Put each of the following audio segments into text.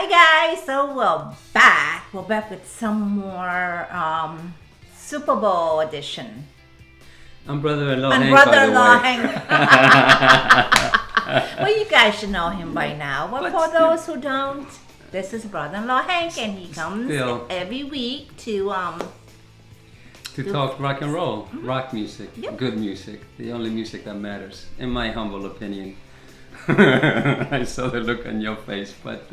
Hi guys, so we're back. We're back with some more Super Bowl edition. I'm brother-in-law And Hank, brother-in-law by Hank. Well, you guys should know him by now. But for still. those who don't, this is brother-in-law Hank, and he comes Still. every week to to talk rock and roll, rock music, Yep. good music, the only music that matters, in my humble opinion. I saw the look on your face, but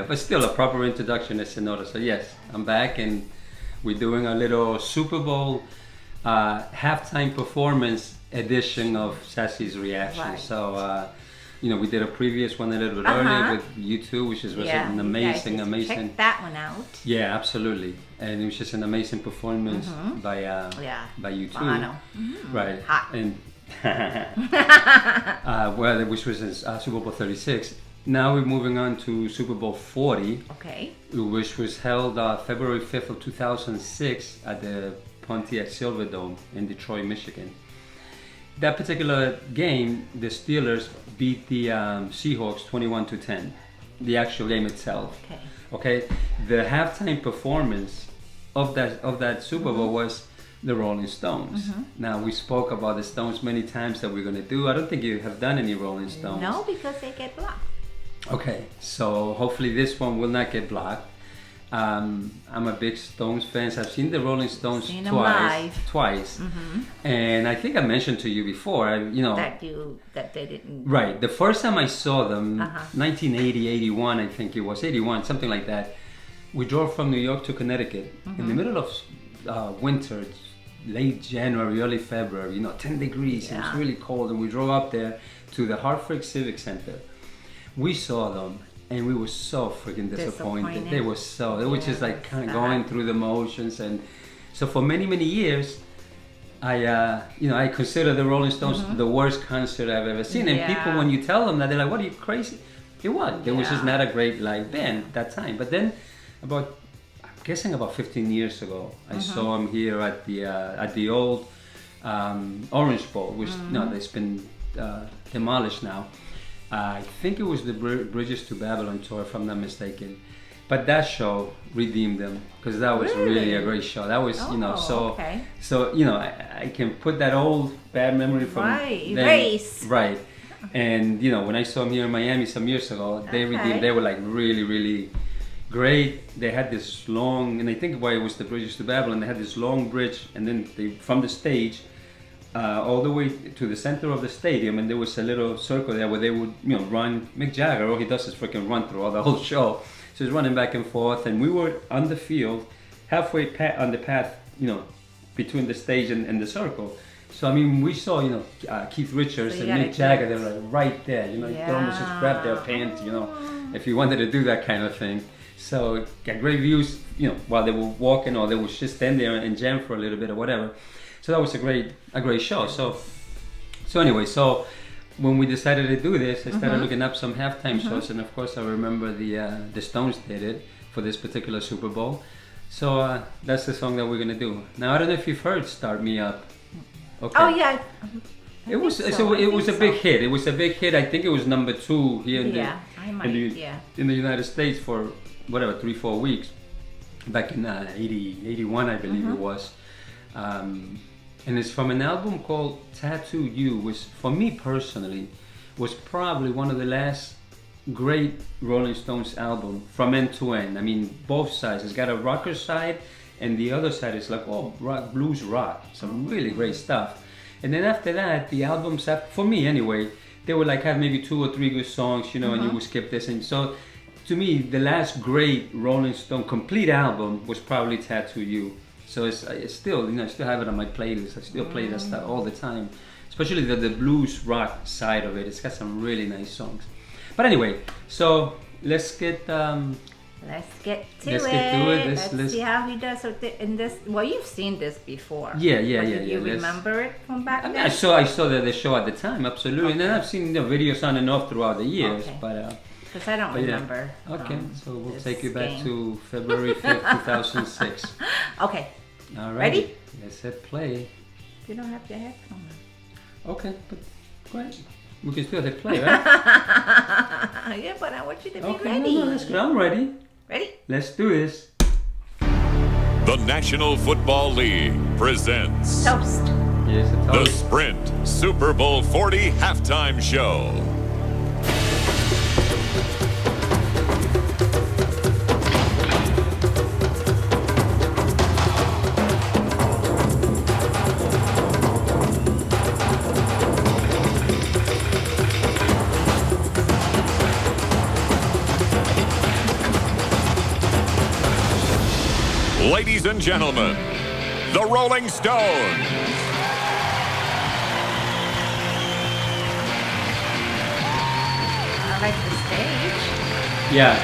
but still a proper introduction is in order. So yes, I'm back, and we're doing a little Super Bowl halftime performance edition of Sassy's Reaction. Right. So we did a previous one a little bit earlier with U2, which was an you guys amazing, need to amazing. check that one out. Yeah, absolutely, and it was just an amazing performance by U2, Bono. right? Hot. And which was in Super Bowl 36. Now we're moving on to Super Bowl 40, Okay. which was held February 5th of 2006 at the Pontiac Silverdome in Detroit, Michigan. That particular game, the Steelers beat the Seahawks 21-10. The actual game itself. Okay. Okay, the halftime performance of that Super Bowl was the Rolling Stones. Now we spoke about the Stones many times that we're gonna do. I don't think you have done any Rolling Stones. No, because they get blocked. Okay, so hopefully this one will not get blocked. I'm a big Stones fan. I've seen the Rolling Stones Seen them live. twice, and I think I mentioned to you before. That they didn't. Right. The first time I saw them, Uh-huh. 1980, 81, I think it was, 81, something like that. We drove from New York to Connecticut in the middle of winter, late January, early February, 10 degrees. It was Yeah. really cold, and we drove up there to the Hartford Civic Center. We saw them, and we were so freaking disappointed. They were so, it was just like kind of going through the motions. And so for many, many years, I consider the Rolling Stones the worst concert I've ever seen. And people, Yeah. when you tell them that, they're like, "What, are you crazy?" It was. It was just Yeah. not a great live band at that time. But then, I'm guessing about 15 years ago, I saw them here at the old Orange Bowl, which it's been demolished now. I think it was the Bridges to Babylon tour, if I'm not mistaken. But that show redeemed them, because that was really a great show. That was, okay. so I can put that old bad memory from Right, then- erase. right. And when I saw them here in Miami some years ago, they Okay. redeemed. They were like really, really great. They had this long, and I think why it was the Bridges to Babylon. They had this long bridge, and then from the stage all the way to the center of the stadium, and there was a little circle there where they would run. Mick Jagger, all he does is freaking run through all the whole show. So he's running back and forth, and we were on the field, halfway on the path, between the stage and the circle. So I mean, we saw Keith Richards So and you Mick gotta Jagger. get- They were like right there. You could almost just grab their pants, if you wanted to do that kind of thing. So got great views, while they were walking, or they would just stand there and jam for a little bit or whatever. So that was a great show. So anyway, so when we decided to do this, I started looking up some halftime shows, and of course I remember the Stones did it for this particular Super Bowl. So that's the song that we're gonna do. Now I don't know if you've heard "Start Me Up." Okay. Oh yeah. It was think so so. I it was a think big so. hit. It was a big hit. I think it was number 2 here in I might. in the United States for whatever 3-4 weeks back in 81, I believe it was. And it's from an album called Tattoo You, which for me personally was probably one of the last great Rolling Stones album from end to end. I mean, both sides. It's got a rocker side, and the other side is like rock, blues rock. Some really great stuff. And then after that, the albums, for me anyway, they would like have maybe 2 or 3 good songs, and you would skip this. And so, to me, the last great Rolling Stone complete album was probably Tattoo You. So it's still, I still have it on my playlist. I still play that stuff all the time, especially the blues rock side of it. It's got some really nice songs. But anyway, so let's get Let's get to Let's it. get to it. Let's see how he does in this. Well, you've seen this before. Yeah. Do Let's- you remember it from back I mean, then? I saw the show at the time, absolutely, and then I've seen the videos on and off throughout the years. Okay. But Because I don't but yeah. remember. Okay, so we'll this take you back game. to February 5th, 2006. Okay. All right. Ready? Let's hit play. You don't have your headphone on. Okay, but go ahead. We can still hit play, right? Yeah, but I want you to be Okay, ready. no, let's go. I'm ready. Ready? Let's do this. The National Football League presents Toast. Yes, it's the all. Sprint Super Bowl 40 halftime show. Ladies and gentlemen, the Rolling Stones. I like the stage. Yeah.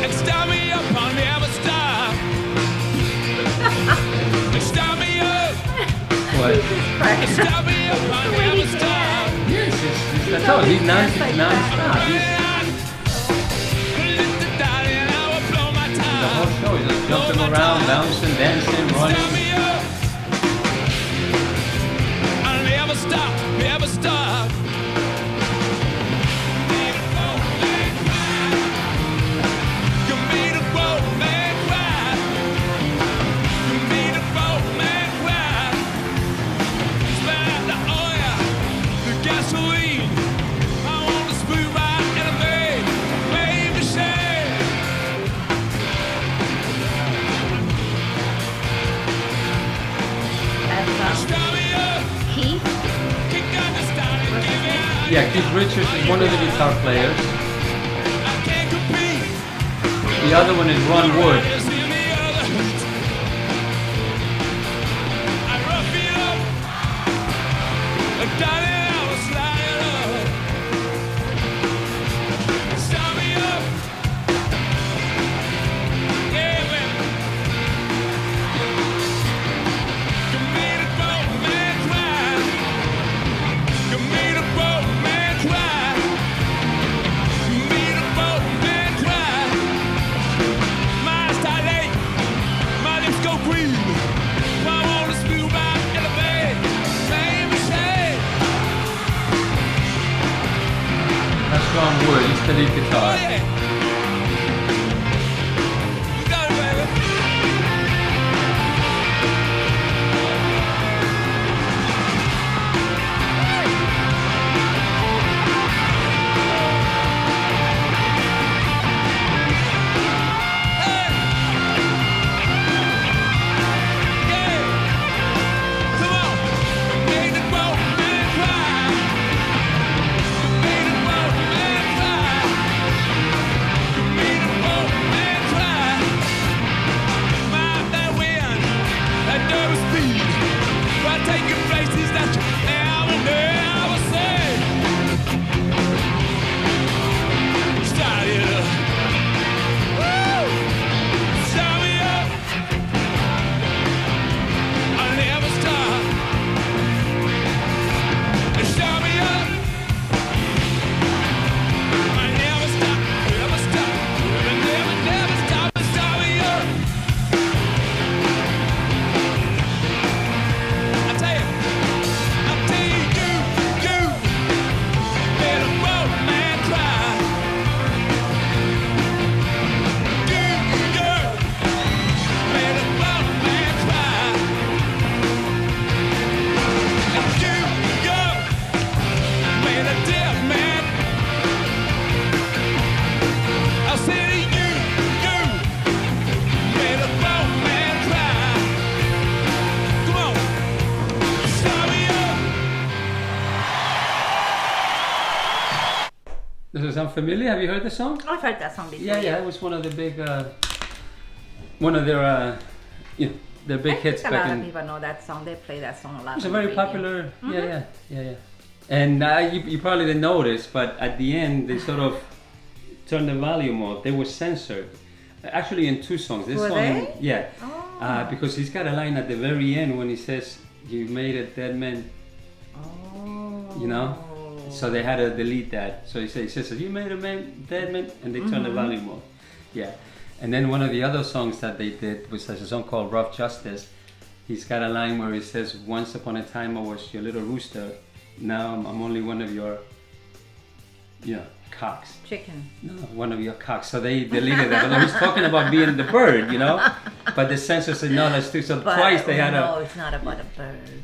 And start me up on the ever stop. And start me up. What? Christ. Start me up on the ever stop. Yes, that's all. He's non-stop. The whole show is just jumping around, bouncing, dancing, Start running. me up. I'll never stop, never stop. You made a grown man cry. You made a grown man cry. Spat the oil, the gasoline. I want to screw right in the vein, baby shade. That's Start me up, Keith. kick out the start and give me out. Yeah, Keith Richards is one of the guitar players. I can't compete. The other one is Ron Wood. That's Ron Wood. He's the lead guitar. Taking places that you never, never say. Start it up. Woo! Start me up. I'll never stop. Start me up. I'll never stop, never stop. Never, never stop. Start me up. I tell you, you made a grown man cry. You made a grown man cry. You made a deaf man. I said you made a grown man cry. Come on. Start me up. Does it sound familiar? Have you heard the song? I've heard that song before. Yeah, it was one of the big, one of their, their big I hits think a back lot in. of people know that song. They play that song a lot. It's a on the very radio. popular, yeah. And you probably didn't notice, but at the end they sort of turned the volume off. They were censored. Actually, in two songs. This Were song, they? yeah, Oh. because he's got a line at the very end when he says, "You made a dead man," Oh. you know. So they had to delete that. So he says, "You made a dead man," and they turned the volume off. Yeah. And then one of the other songs that they did was there's a song called "Rough Justice," he's got a line where he says, "Once upon a time I was your little rooster. Now I'm only one of your, cocks." Chicken. No, one of your cocks. So they deleted that. But he's talking about being the bird, But the censor said, no, that's too. So But twice they had no, it's not about a bird.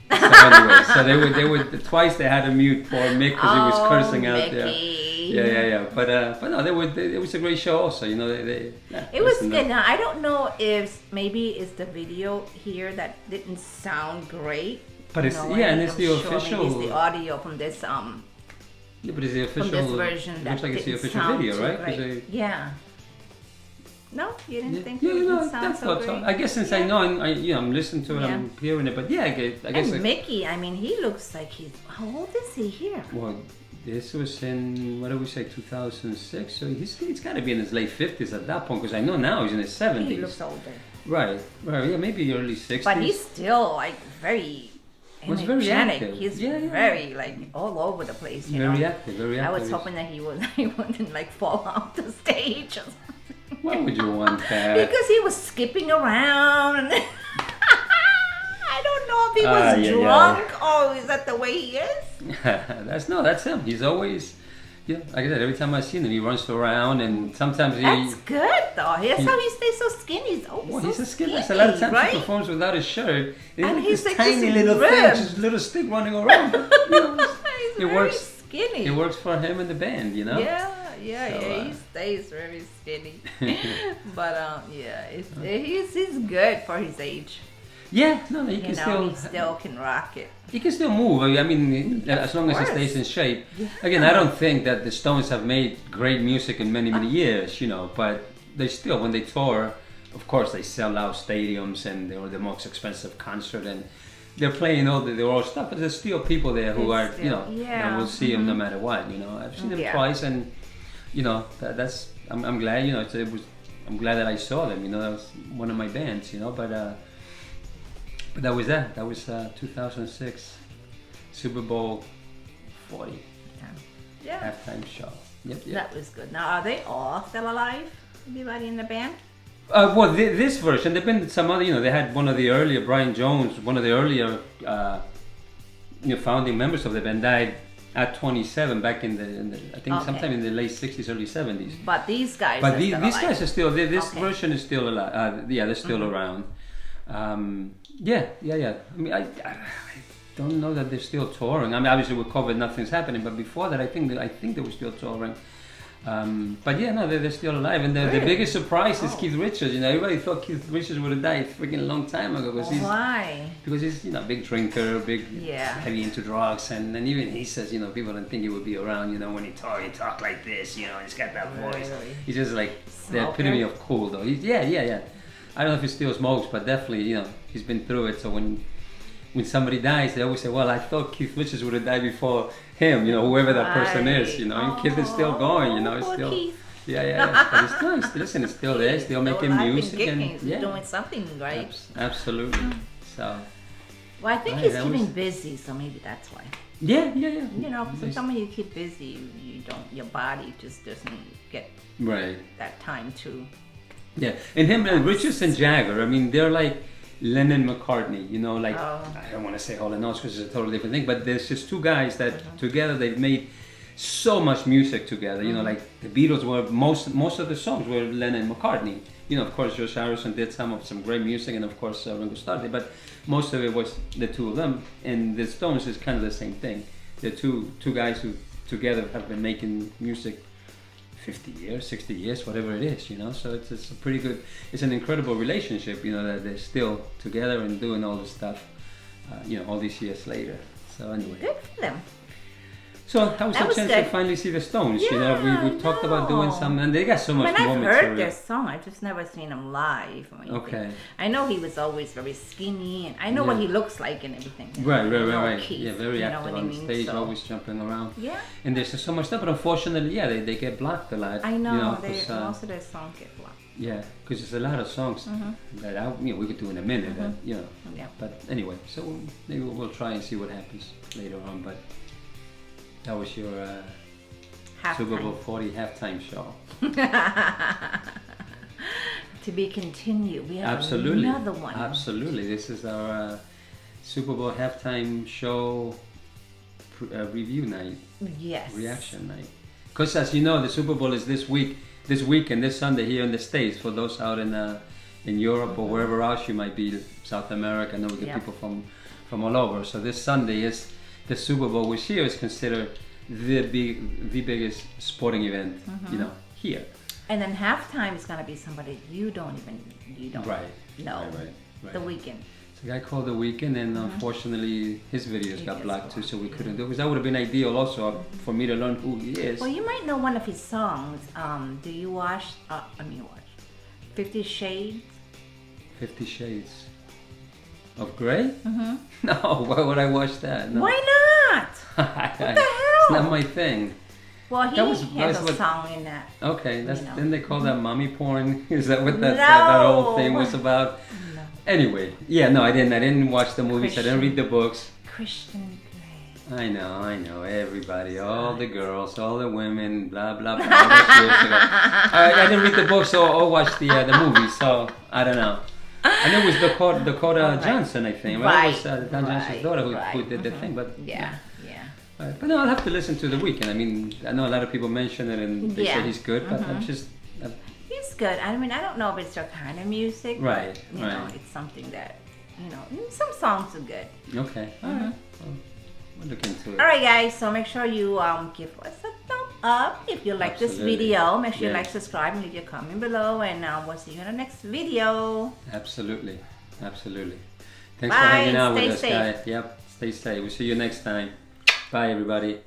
So anyway, so they would twice they had to mute poor Mick because he was cursing out there. Mickey. Yeah. But no, it was a great show also. It was listen, good. Now I don't know if maybe it's the video here that didn't sound great. But it's and it's the official. Maybe it's the audio from this Yeah, but it's the official. from this version it that looks like it's the didn't official sound video, too right? 'Cause great. Yeah. No, you didn't think yeah, it didn't sound that's so what. great. I guess since I know, I'm listening to it, Yeah. I'm hearing it. But yeah, I guess. And Mickey, I mean, he looks like he's. How old is he here? Well, this was in, what did we say, 2006? So he's got to be in his late 50s at that point, because I know now he's in his 70s. He looks older. Right, yeah, maybe early 60s. But he's still like very Was very energetic. active. He's Yeah. very like all over the place, you very know. active, very I active. was hoping that he wouldn't like fall off the stage or something. Why would you want that? Because he was skipping around. I don't know if he was yeah. drunk or is that the way he is? That's him. He's always, like I said, every time I see him, he runs around, and sometimes That's good though. That's how he stays so skinny. He's always well, so he's a skinny. skinny, A lot of times right? he performs without his shirt. And like he's this like tiny this little ribbed. thing, just little stick running around. He's it very works. skinny. It works for him and the band, Yeah, So, he stays very skinny. But he's good for his age. Yeah, no, he You can know, he still can rock it. He can still move. I mean, as long as he course. stays in shape. Again, I don't think that the Stones have made great music in many, many years, but they still, when they tour, of course, they sell out stadiums and they're the most expensive concert, and they're playing all the old stuff, but there's still people there who are, that will see them no matter what, I've seen them twice, and, that's, I'm glad, I'm glad that I saw them, that was one of my bands, but that was that. That was 2006 Super Bowl 40 Yeah, halftime show. Yep. that was good. Now, are they all still alive? Everybody in the band? Well, this version, there've been some other. They had one of the earlier, Brian Jones, one of the earlier, founding members of the band, died at 27 back in the I think sometime in the late 60s, early 70s. But these guys. But are these still guys alive. are still. This Okay. version is still alive. They're still around. Yeah. I mean, I don't know that they're still touring. I mean, obviously with COVID, nothing's happening. But before that, I think they were still touring. But yeah, no, they're still alive. And the Really? biggest surprise is Keith Richards. Everybody thought Keith Richards would have died freaking a long time ago Why? because he's a big drinker, Yeah. heavy into drugs, and even he says people don't think he would be around. When he talk like this. He's got that voice. Really? He's just like the Smoker? epitome of cool, though. Yeah. I don't know if he still smokes, but definitely, he's been through it. So when somebody dies, they always say, "Well, I thought Keith Richards would have died before him." Whoever that person is. And Keith is still going. It's poor still. Keith. Yeah. But it's nice. Listen, it's still there, still making alive and music, kicking. and He's doing something right. Absolutely. So. Well, I think Right, he's that keeping was- busy, so maybe that's why. Yeah. Because sometimes when you keep busy, your body just doesn't get Right. that time to. Yeah, and him and Richards and Jagger, I mean, they're like Lennon McCartney, I don't want to say Hall & Oates because it's a totally different thing, but there's just two guys that together they've made so much music together, like the Beatles were, most of the songs were Lennon and McCartney. Of course, George Harrison did some great music, and of course Ringo Starr did, but most of it was the two of them, and the Stones is kind of the same thing. They're two guys who together have been making music 50 years, 60 years, whatever it is, so it's a pretty good, it's an incredible relationship, that they're still together and doing all this stuff, all these years later. So anyway, Good for them. so that was That a was chance good. to finally see the Stones, Yeah, we've talked about doing no. some, and they got so much I've more heard material. their song. I've just never seen him live. Or anything. Okay. I know he was always very skinny, and I know what Yeah. he looks like and everything. Right. I know Keith, Keith, yeah, very you know active what I on mean? stage, So- always jumping around. Yeah. And there's just so much stuff, but unfortunately, they get blocked a lot. I know. 'cause, Most of their songs get blocked. yeah, because there's a lot of songs that we could do in a minute. That, Yeah. But anyway, so maybe we'll try and see what happens later on. But that was your Super Bowl Halftime. 40 halftime show. To be continued. We have Absolutely. another one. Absolutely. This is our Super Bowl halftime show review night, Yes. reaction night. Because as you know, the Super Bowl is this weekend, this Sunday here in the States. For those out in Europe or wherever else you might be, South America. I know we get Yep. people from all over. So this Sunday is the Super Bowl, which here is considered the biggest sporting event, you know, here. And then halftime is gonna be somebody you don't Right. know. Right. The Weeknd. It's a guy called The Weeknd, and unfortunately his videos got Videos blocked too, blocked, so we couldn't do it. Because that would have been ideal also for me to learn who he is. Well, you might know one of his songs. Do you watch? 50 Shades. 50 Shades of Grey? No, why would I watch that? No. Why not? What the hell? It's not my thing. Well, he That was has a what- song in that. Okay, that's You know. didn't they call that mommy porn? Is that what that whole thing No. was about? Anyway, yeah, no, I didn't watch the movies. I didn't read the books. Christian Grey. I know, everybody, all the girls, all the women, blah blah blah. All those years ago. I didn't read the books or watch the movies, so I don't know. I know it was Dakota Johnson, I think. Right? It was Don Johnson's daughter who did the thing, but Yeah. But no, I'll have to listen to The Weeknd. I mean, I know a lot of people mention it and they say he's good, but I'm just He's good. I mean, I don't know if it's your kind of music. but, Right, You know, right. it's something that, some songs are good. okay. All right. Well, we'll look into it. All right, guys. So make sure you give us a thumb up if you like this Absolutely. video. Make sure you Yes. like, subscribe, and leave your comment below. And we'll see you in the next video. Absolutely. Thanks Bye, for hanging out stay with us, safe. guys. Yep. Stay safe. We'll see you next time. Bye, everybody.